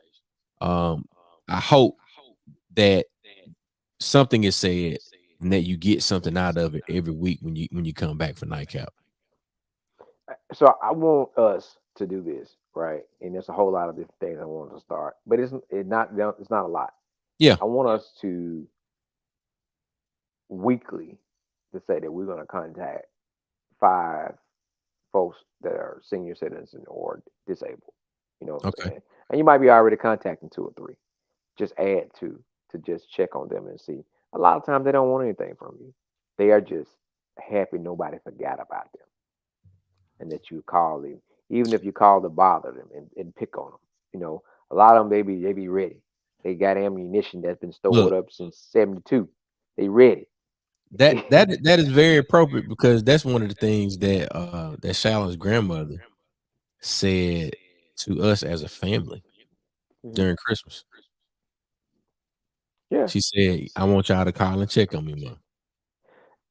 um, I hope that something is said and that you get something out of it every week when you come back for Nightcap. So I want us to do this, right? And there's a whole lot of different things I want to start, but it's not a lot. Yeah. I want us to weekly to say that we're going to contact 5 folks that are senior citizens or disabled. You know what I'm Okay. saying? And you might be already contacting 2 or 3. Just add to just check on them and see. A lot of times they don't want anything from you. They are just happy nobody forgot about them and that you call them, even if you call to bother them and pick on them. You know, a lot of them they be ready. They got ammunition that's been stored Look, up since '72. They ready. that is very appropriate because that's one of the things that that Shallon's grandmother said to us as a family Mhm. during Christmas. Yeah. She said, "I want y'all to call and check on me, mom."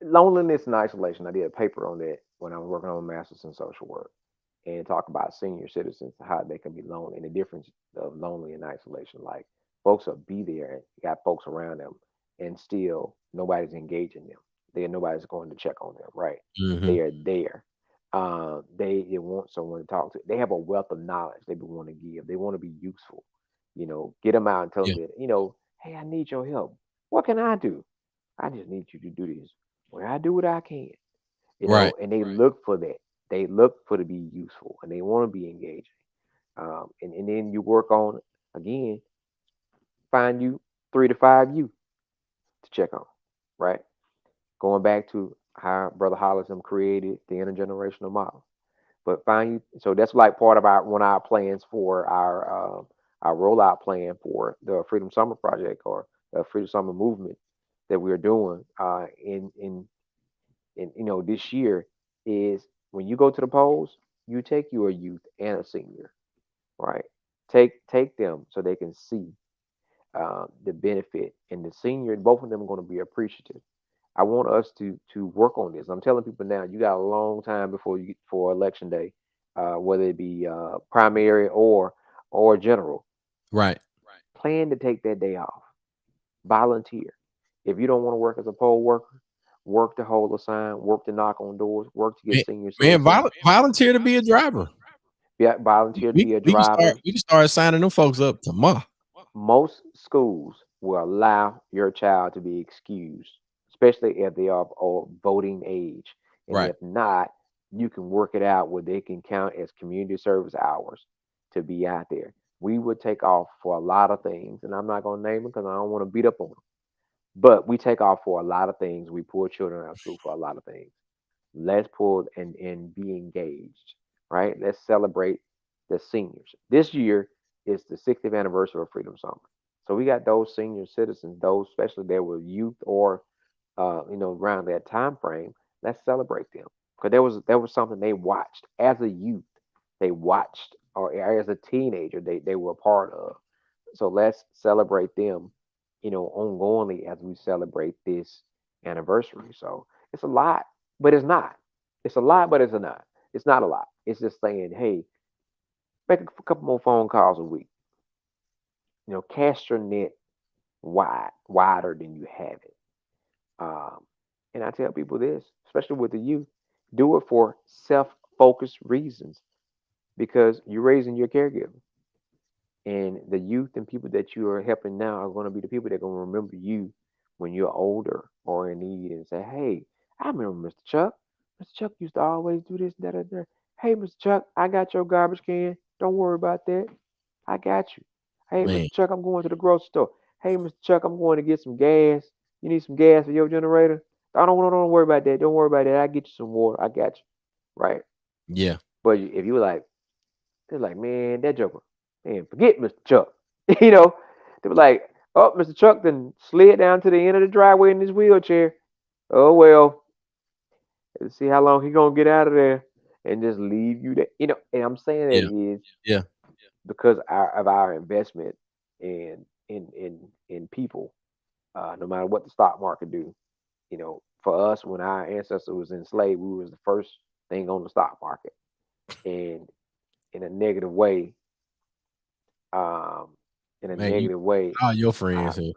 Loneliness and isolation. I did a paper on that when I was working on a master's in social work and talk about senior citizens, how they can be lonely and the difference of lonely and isolation. Like folks will be there and got folks around them and still nobody's engaging them. Nobody's going to check on them, right? Hmm. They are there. They want someone to talk to. They have a wealth of knowledge they want to give. They want to be useful. Get them out and tell them Yeah, that, hey, I need your help. What can I do? I just need you to do this. Well, I do what I can, right. and they look for that. They look for to be useful and they want to be engaging. And then you work on, again, find you 3 to 5 youth to check on, right? Going back to how Brother Hollism created the intergenerational model. But find you, so that's like part of one of our plans for our rollout plan for the Freedom Summer Project or the Freedom Summer movement that we're doing in this year is when you go to the polls, you take your youth and a senior, right? Take them so they can see the benefit, and the senior, both of them are going to be appreciative. I want us to work on this. I'm telling people now, you got a long time before you for election day, whether it be primary or general. Right. Plan to take that day off. Volunteer. If you don't want to work as a poll worker, work to hold a sign, work to knock on doors, work to get Man, senior man, citizens. volunteer to be a driver. Yeah, volunteer to be a We can start driver. signing them folks up tomorrow. Most schools will allow your child to be excused, especially if they are of voting age. And Right. if not, you can work it out where they can count as community service hours to be out there. We would take off for a lot of things, and I'm not going to name them because I don't want to beat up on them. But we take off for a lot of things. We pull children out of school for a lot of things. Let's pull and be engaged, right? Let's celebrate the seniors. This year is the 60th anniversary of Freedom Summer. So we got those senior citizens, those especially that were youth or around that time frame. Let's celebrate them because there was something they watched as a youth. They watched, or as a teenager, they were a part of. So let's celebrate them, ongoingly as we celebrate this anniversary. So it's a lot, but it's not. It's a lot, but it's not. It's not a lot. It's just saying, hey, make a couple more phone calls a week. Cast your net wider than you have it. Um, and I tell people this, especially with the youth, do it for self-focused reasons because you're raising your caregiver. And the youth and people that you are helping now are going to be the people that are going to remember you when you're older or in need and say, hey, I remember Mr. Chuck. Mr. Chuck used to always do this, that, and that. Hey, Mr. Chuck, I got your garbage can. Don't worry about that. I got you. Hey, Man. Mr. Chuck, I'm going to the grocery store. Hey, Mr. Chuck, I'm going to get some gas. You need some gas for your generator? I don't worry about that. Don't worry about that. I get you some water. I got you. Right. Yeah. But if you were like, they're like, man, that joker, man, forget Mr. Chuck. you know, they were like, oh, Mr. Chuck then slid down to the end of the driveway in his wheelchair. Oh well, let's see how long he gonna get out of there and just leave you there. And I'm saying that Yeah. is Yeah. because of our investment in people. No matter what the stock market do, for us when our ancestor was enslaved, we was the first thing on the stock market, and in a negative way, um, in a Man, you negative way, all your I, friends here.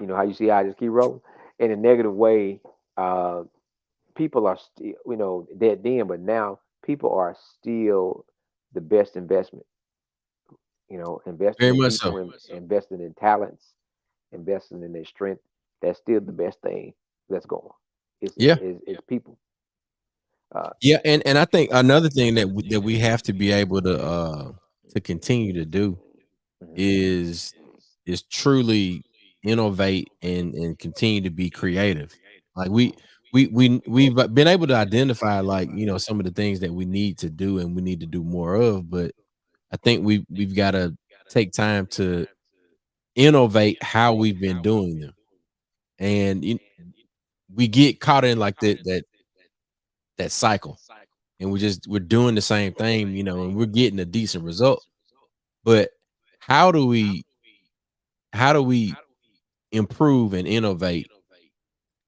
how you see I just keep rolling. In a negative way, uh, people are still, dead then, but now people are still the best investment. Investing Very in much so. people and investing in talents, investing in their strength. That's still the best thing that's going. Is is Yeah. is, is people. Uh, Yeah, and I think another thing that we have to be able to continue to do mhm. is truly innovate and continue to be creative. Like we've been able to identify, like, some of the things that we need to do and we need to do more of, but I think we've got to take time to innovate how we've been doing them. And we get caught in like that cycle, and we're doing the same thing, and we're getting a decent result. But how do we how do we improve and innovate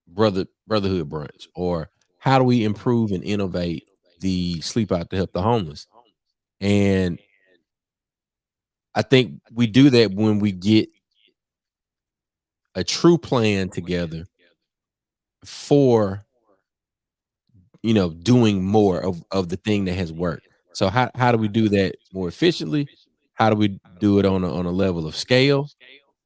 brotherhood brunch, or how do we improve and innovate the sleep out to help the homeless? And I think we do that when we get a true plan together for doing more of the thing that has worked. So how do we do that more efficiently? How do we do it on a level of scale?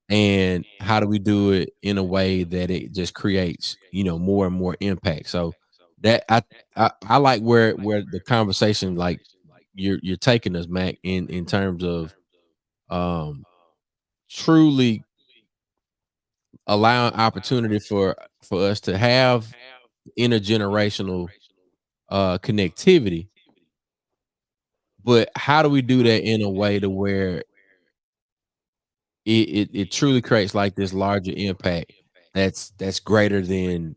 And how do we do it in a way that it just creates, more and more impact? So that I like where the conversation, like, you're taking us, Mac, in terms of um truly allowing opportunity for us to have intergenerational connectivity. But how do we do that in a way to where it truly creates like this larger impact that's greater than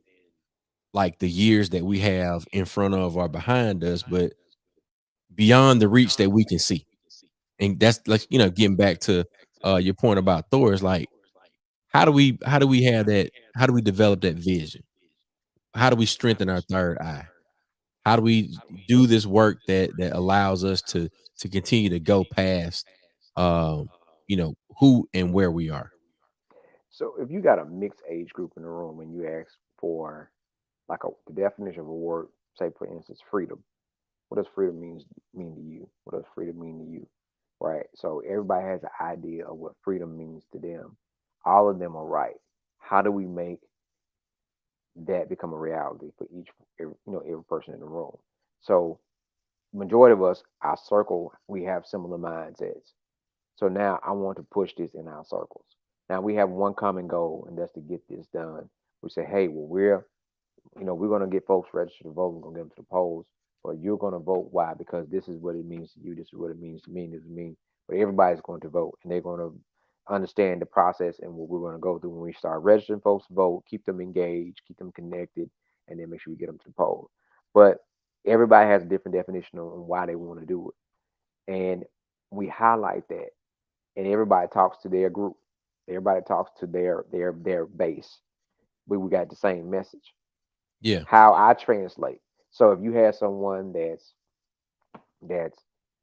like the years that we have in front of or behind us, but beyond the reach that we can see? And that's, like, getting back to your point about Thor, is like, how do we have that? How do we develop that vision? How do we strengthen our third eye? How do we do this work that allows us to continue to go past who and where we are? So if you got a mixed age group in the room and you ask for like the definition of a word, say for instance, freedom. What does freedom mean to you? What does freedom mean to you? Right. So everybody has an idea of what freedom means to them. All of them are right. How do we make that become a reality for every person in the room? So majority of us, our circle, we have similar mindsets. So now I want to push this in our circles. Now we have one common goal, and that's to get this done. We say, hey, well, we're going to get folks registered to vote. We're going to get them to the polls. But you're going to vote. Why? Because this is what it means to you. This is what it means to me. This is me. But everybody's going to vote, and they're going to understand the process and what we're going to go through when we start registering folks to vote, keep them engaged, keep them connected, and then make sure we get them to the polls. But everybody has a different definition on why they want to do it. And we highlight that, and everybody talks to their group. Everybody talks to their base. We got the same message. Yeah. How I translate. So if you have someone that's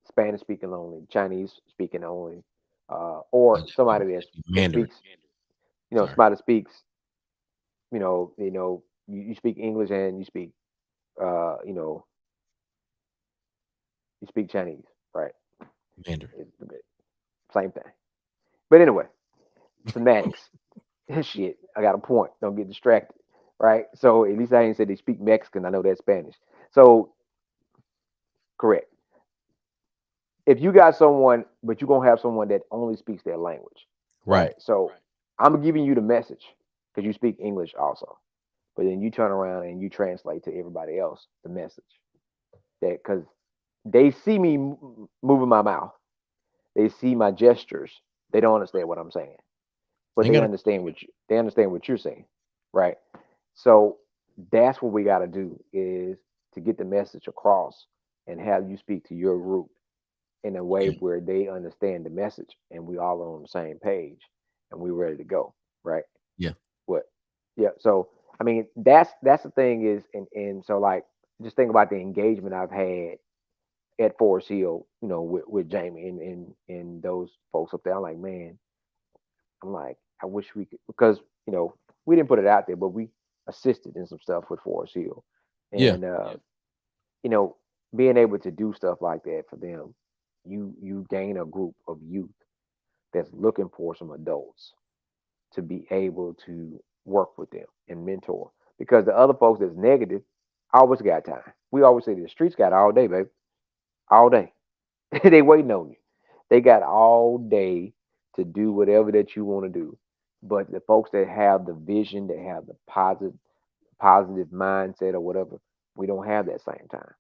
Spanish speaking only, Chinese speaking only, or somebody that Mandarin. speaks, Sorry. somebody speaks, you speak English and you speak, uh, you know, you speak Chinese, right? Mandarin. It's the same thing. But anyway, semantics. Shit, I got a point. Don't get distracted, right? So at least I ain't said they speak Mexican. I know that's Spanish. So correct. If you got someone, but you're gonna have someone that only speaks their language, Right. right? So I'm giving you the message because you speak English also, but then you turn around and you translate to everybody else the message that because they see me moving my mouth, they see my gestures, they don't understand what I'm saying, but Ain't they got understand they understand what you're saying, right? So that's what we got to do is to get the message across and have you speak to your group in a way yeah. where they understand the message and we all are on the same page and we're ready to go, right? Yeah. What? Yeah. So I mean, that's the thing is, and so like just think about the engagement I've had at Forest Hill, with Jamie and those folks up there. I'm like, man, I'm like, I wish we could because we didn't put it out there, but we assisted in some stuff with Forest Hill, Yeah. and you know, being able to do stuff like that for them, you gain a group of youth that's looking for some adults to be able to work with them and mentor. Because the other folks that's negative always got time. We always say the streets got all day, baby, all day. They waiting on you. They got all day to do whatever that you want to do. But the folks that have the vision, that have the positive mindset or whatever. We don't have that same time.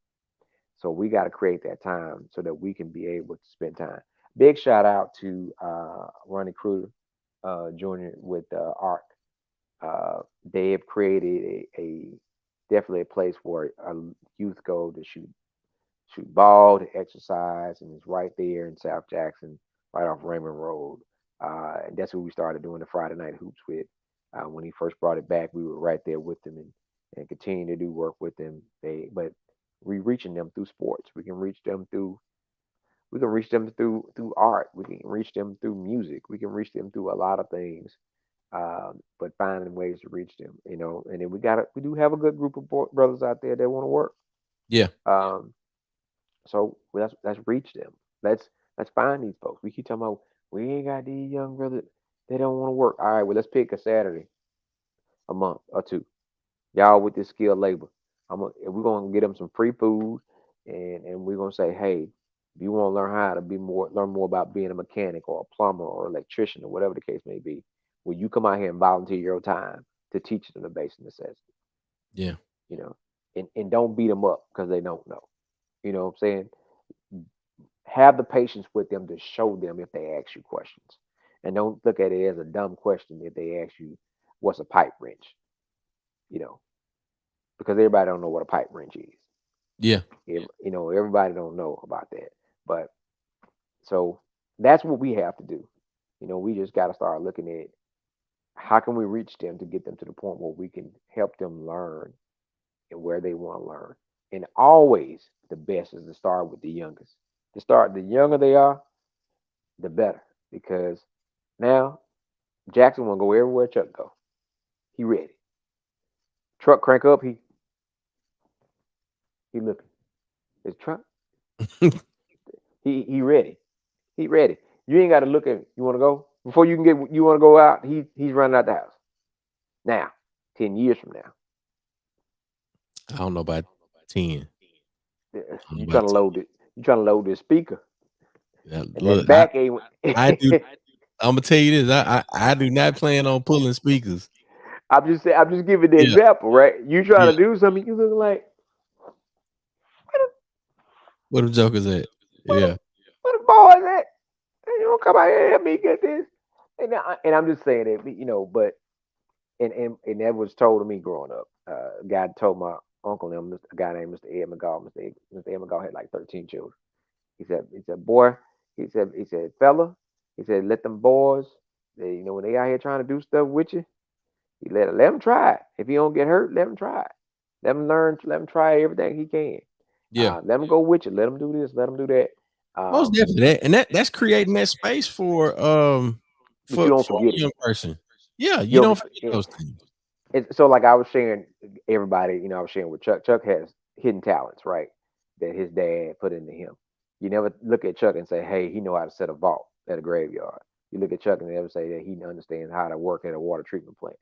So we got to create that time so that we can be able to spend time. Big shout out to Ronnie Kruger Jr. with Art. Uh, they have created a definitely a place where a youth go to shoot ball, to exercise, and it's right there in South Jackson, right off Raymond Road. And that's what we started doing the Friday night hoops with. When he first brought it back, we were right there with them and continue to do work with them. But we reaching them through sports. We can reach them through art. We can reach them through music. We can reach them through a lot of things. But finding ways to reach them, and then we do have a good group of brothers out there that want to work. Yeah. Um, so let's reach them. Let's find these folks. We keep talking about we ain't got these young brothers. They don't want to work. All right, well let's pick a Saturday a month or two. Y'all with this skilled labor. We're gonna get them some free food, and we're gonna say, hey, if you want to learn how to learn more about being a mechanic or a plumber or electrician or whatever the case may be, will you come out here and volunteer your time to teach them the basic necessities? Yeah. You know, and don't beat them up because they don't know. You know what I'm saying? Have the patience with them to show them if they ask you questions, and don't look at it as a dumb question if they ask you what's a pipe wrench. You know, because everybody don't know what a pipe wrench is. Yeah. Everybody don't know about that. But so that's what we have to do. We just got to start looking at how can we reach them to get them to the point where we can help them learn and where they want to learn. And always the best is to start with the youngest. The younger they are, the better. Because now Jackson want to go everywhere Chuck go. He ready. Truck crank up, he looking. His truck, he ready. He ready. You ain't got to look at. You want to go before you can get. You want to go out. He's running out the house. Now, 10 years from now, I don't know about 10. I don't know you trying about to 10. load it. You trying to load this speaker, Yeah, and look, that back ain't. I do. I'm gonna tell you this. I do not plan on pulling speakers. I'm just saying. I'm just giving the Yeah. example, right? You Yeah. trying to do something. You look like Where the jokers at? where Yeah. the where the boys at? You don't come out here and help me get this. And I'm just saying that, but and that was told to me growing up. A guy told my uncle him, a guy named Mr. Ed McGaw. Mr. Ed McGaw had like 13 children. He said, boy, he said, fella, he said, let them boys, when they out here trying to do stuff with you, he let him try it. If he don't get hurt, let him try it. Let him learn. Let him try everything he can. Yeah. Let him go with you. Let him do this. Let him do that. Most Um, definitely that, and that's creating that space for but you don't for forget a it. young person. Yeah, you You don't know, forget those things. so like I was sharing everybody, I was sharing with Chuck. Chuck has hidden talents, right? That his dad put into him. You never look at Chuck and say, "Hey, he know how to set a vault at a graveyard." You look at Chuck and never say that he understands how to work at a water treatment plant.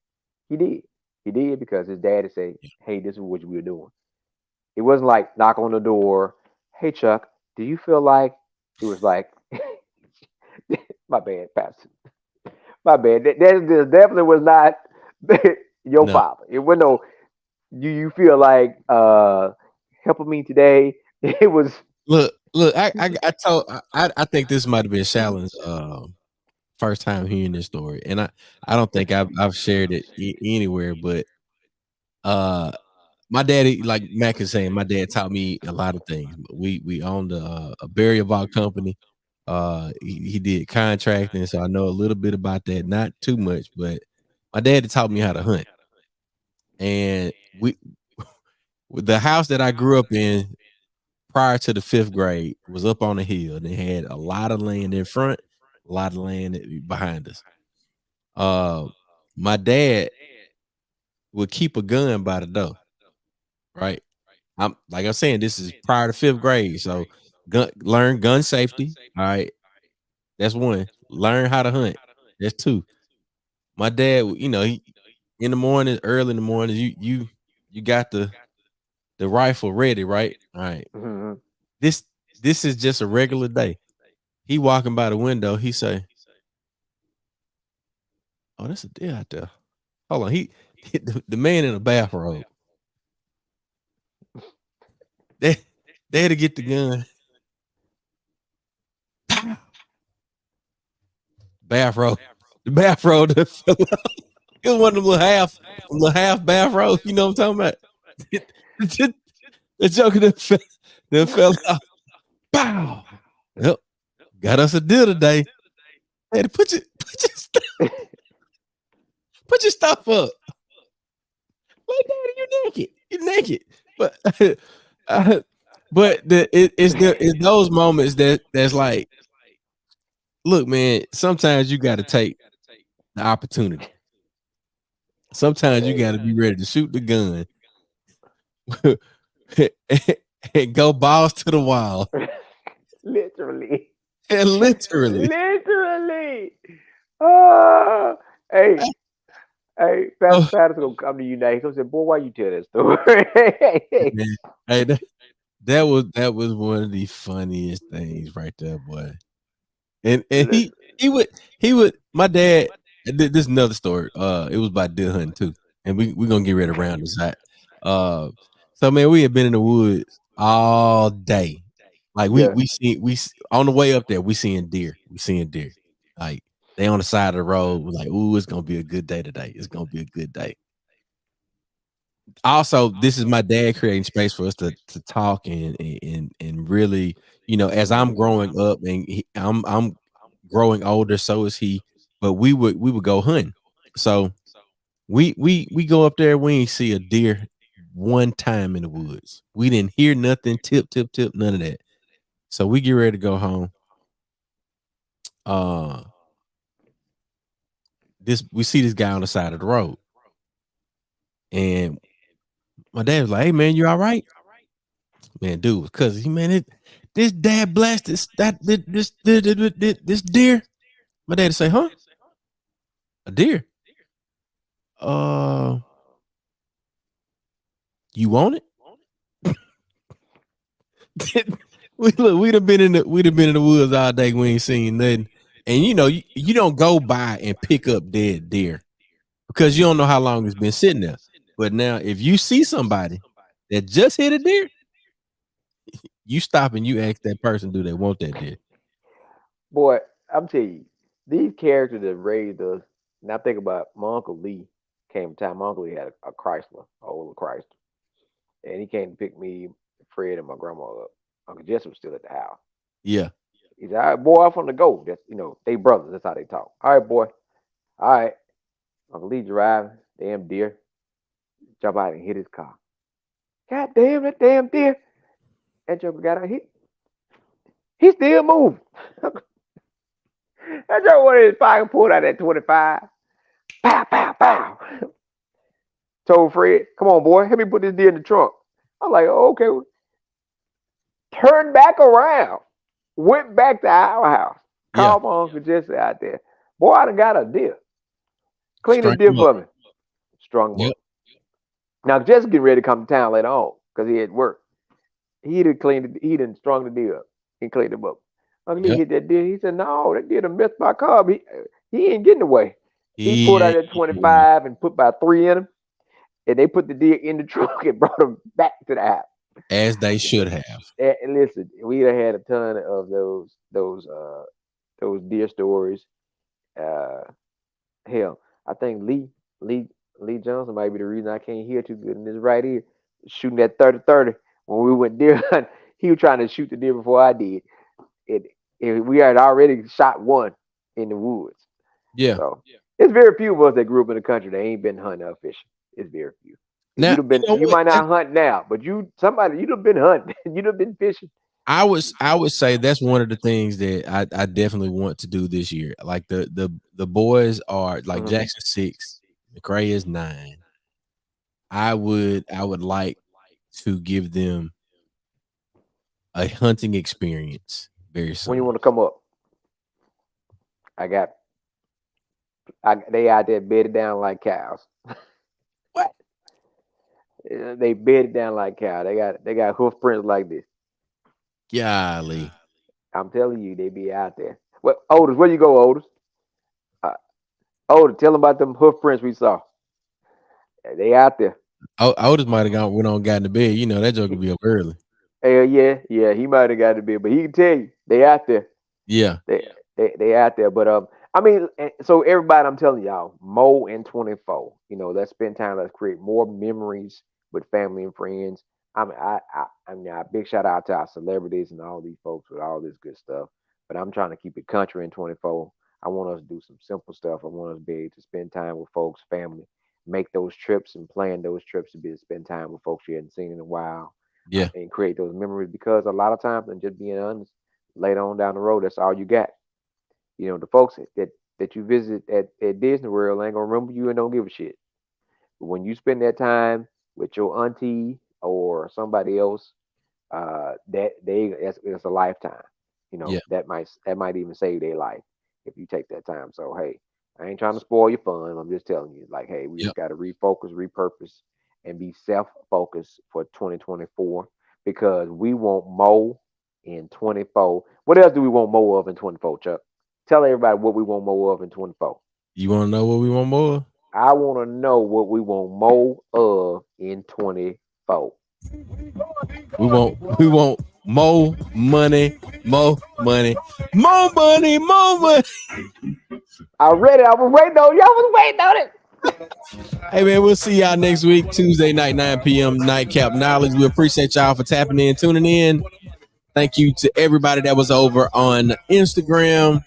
He did. He did because his daddy said, "Hey, this is what we're doing." It wasn't like knock on the door. Hey, Chuck, do you feel like? It was like, my bad, Pastor. My bad. That definitely was not your No, father. It was no. You feel like helping me today? It was. look. I told. I think this might have been Shallon's first time hearing this story, and I don't think I've shared it anywhere. But uh, my daddy, like Mac is saying, my dad taught me a lot of things. We owned a burial vault company. He did contracting, so I know a little bit about that. Not too much, but my dad taught me how to hunt. And the house that I grew up in prior to the 5th grade was up on a hill, and it had a lot of land in front, a lot of land behind us. Uh, my dad would keep a gun by the door, right? I'm like I'm saying, this is prior to 5th grade, so learn gun safety. All right, that's one. Learn how to hunt. That's two. My dad, he in the morning, early in the morning, you got the rifle ready, right? All right. Mhm. This this is just a regular day. He walking by the window. He say, "Oh, that's a deer out there." Hold on. the man in a bathrobe. They they had to get the gun. Bathrobe. The bathrobe that fell out. It was one of them little half bathrobes. You know what I'm talking about? The joker that fell out. Pow. Yep. Got us a deal today. Hey, put your stuff up. Like, daddy, you naked. You naked. But uh, it's those moments that's like, look, man, sometimes you gotta take the opportunity. Sometimes you gotta be ready to shoot the gun and go balls to the wall. Literally. And literally. Literally. Oh, hey, hey, Pastor Oh, Patterson gonna come to you now. He's gonna say, boy, why you tell that story? man. Hey, that was one of the funniest things right there, boy. And Listen, he would my dad. This is another story. It was about deer hunting too, and we gonna get ready to round this out. So man, we had been in the woods all day. Like yeah. on the way up there, we seeing deer. We seeing deer. Like they on the side of the road. We're like, ooh, it's gonna be a good day today. It's gonna be a good day. Also, this is my dad creating space for us to talk and really, as I'm growing up and I'm growing older, so is he. But we would go hunting. So we go up there. We ain't see a deer one time in the woods. We didn't hear nothing. Tip tip tip. None of that. So we get ready to go home. Uh, this we see this guy on the side of the road, and my dad was like, "Hey man, you all right?" Man, dude, because he man, this dad blasted this deer. My dad say, "Huh? A deer? Uh, you want it?" We'd have been in the woods all day. We ain't seen nothing. And you don't go by and pick up dead deer because you don't know how long it's been sitting there. But now, if you see somebody that just hit a deer, you stop and you ask that person, do they want that deer? Boy, I'm telling you, these characters that raised us. Now think about my Uncle Lee came to town. My Uncle Lee had a Chrysler, a old Chrysler. And he came to pick me, Fred, and my grandma up. Uncle Jesse was still at the house. Yeah, He said, all right, boy, off on the go. That's, they brothers. That's how they talk. All right, boy. All right. Uncle Lee driving, damn deer, jump out and hit his car. God damn, that damn deer. That joker got out. He still moving. That joker wanted his pocket, pulled out that 25. Pow, pow, pow. Told Fred, come on, boy, help me put this deer in the trunk. I'm like, oh, okay. Turned back around, went back to our house, yeah. called my Uncle Jesse out there. Boy, I done got a deer. Clean the Strike deer them up. for me. Strung him Yep. up. Now, Jesse getting ready to come to town later on because he had work. He done strung the deer up. He cleaned him up. Uncle Lee Yep. hit that deer. He said, no, that deer done missed my car. He ain't getting away. He pulled out Yeah. that 25 and put about 3 in him. And they put the deer in the trunk and brought him back to the house. As they should have. And listen, we done had a ton of those deer stories. Uh, hell, I think Lee Johnson might be the reason I can't hear too good in this right ear. Shooting that 30-30 when we went deer hunting. He was trying to shoot the deer before I did. It, we had already shot one in the woods. Yeah. So it's very few of us that grew up in the country that ain't been hunting or fishing. It's very few. Now You what? might not hunt now, but you'd have been hunting. You'd have been fishing. I would say that's one of the things that I definitely want to do this year. Like the boys are like Mhm. Jackson 6, McRae is 9. I would like to give them a hunting experience very When you soon. want to come up, I got they out there bedded down like cows. What? They bedded down like cows. They got hoof prints like this. Golly. I'm telling you, they be out there. Well, Otis, where you go, Otis? Uh, Otis, tell them about them hoof prints we saw. They out there. Otis might have went on, got in the bed. You know that joke could be up early. Hell yeah, yeah. He might have got to be, but he can tell you they out there. Yeah, They out there. But I mean, so everybody, I'm telling y'all, Mo and 24. Let's spend time. Let's create more memories with family and friends. I mean, a big shout out to our celebrities and all these folks with all this good stuff. But I'm trying to keep it country in 24. I want us to do some simple stuff. I want us to be able to spend time with folks, family, make those trips and plan those trips to be to spend time with folks you hadn't seen in a while, yeah, and create those memories. Because a lot of times, and just being honest, later on down the road, that's all you got. The folks that you visit at Disney World ain't gonna remember you and don't give a shit. But when you spend that time with your auntie or somebody else, it's a lifetime. yeah, That might even save their life if you take that time. So hey, I ain't trying to spoil your fun. I'm just telling you, like, hey, we yeah. just got to refocus, repurpose, and be self-focused for 2024 because we want more in 24. What else do we want more of in 24, Chuck? Tell everybody what we want more of in 24. You want to know what we want more of? I want to know what we want more of in 24. We want more money, more money, more money, more money. I read it. I was waiting on y'all. Was waiting on it. Hey man, we'll see y'all next week, Tuesday night, 9 p.m. Nightcap Knowledge. We appreciate y'all for tapping in, tuning in. Thank you to everybody that was over on Instagram.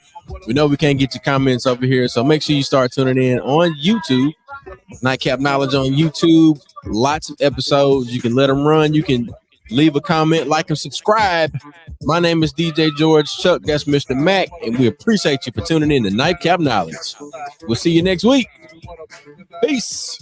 We know we can't get your comments over here, so make sure you start tuning in on YouTube. Nightcap Knowledge on YouTube. Lots of episodes. You can let them run. You can leave a comment, like, and subscribe. My name is DJ George Chuck. That's Mr. Mac, and we appreciate you for tuning in to Nightcap Knowledge. We'll see you next week. Peace.